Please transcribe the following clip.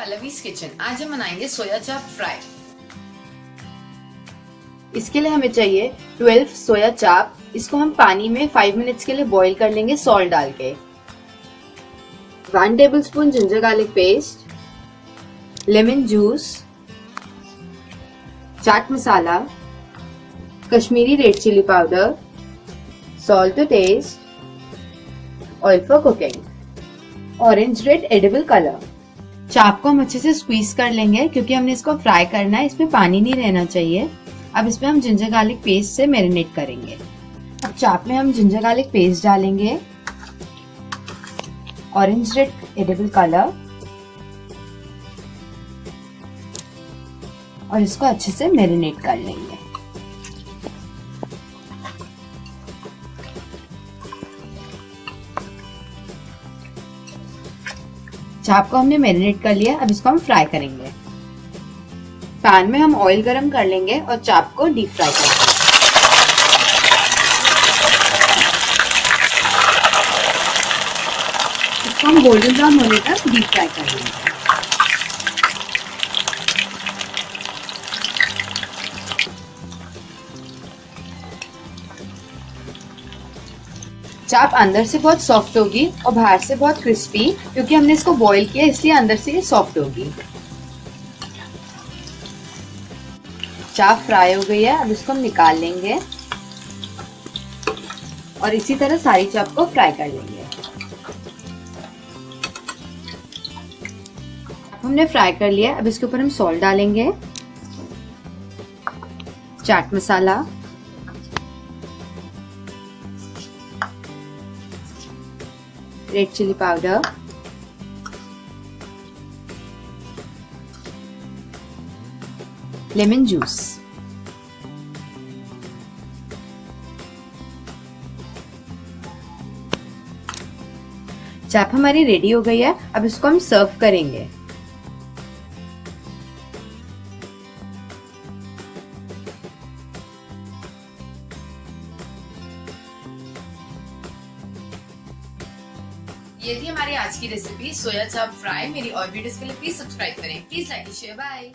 Pallavi's kitchen. आज हम बनाएंगे सोया चाप फ्राई। इसके लिए हमें चाहिए 12 सोया चाप। इसको हम पानी में 5 मिनट्स के लिए बॉईल कर लेंगे सॉल्ट डाल के। 1 tablespoon ginger garlic paste, lemon juice, chaat masala, Kashmiri red chilli powder, salt to taste, oil for cooking, orange red edible colour. Chaap को हम अच्छे से स्क्वीज कर लेंगे क्योंकि हमने इसको फ्राई करना है, इसमें पानी नहीं रहना चाहिए। अब इसमें हम जिंजर गार्लिक पेस्ट से मैरिनेट करेंगे। अब चाप में हम जिंजर गार्लिक पेस्ट डालेंगे, ऑरेंज रेड एडिबल कलर और इसको अच्छे से मैरिनेट कर लेंगे। चाप को हमने मैरिनेट कर लिया। अब इसको हम फ्राई करेंगे। पैन में हम ऑयल गरम कर लेंगे और चाप को डीप फ्राई करेंगे। इसको हम गोल्डन ब्राउन होने तक डीप फ्राई कर लेंगे। चाप अंदर से बहुत सॉफ्ट होगी और बाहर से बहुत क्रिस्पी, क्योंकि हमने इसको बॉईल किया इसलिए अंदर से ये सॉफ्ट होगी। चाप फ्राई हो गई है। अब इसको हम निकाल लेंगे और इसी तरह सारी चाप को फ्राई कर लेंगे। हमने फ्राई कर लिया। अब इसके ऊपर हम सॉल्ट डालेंगे, chaat masala, red chilli powder, lemon juice, chaap हमारी रेडी हो गई है। अब इसको हम सर्व करेंगे। ये थी हमारी आज की रेसिपी सोया चाप फ्राई। मेरी और वीडियोस के लिए प्लीज सब्सक्राइब करें। Please like share. बाय।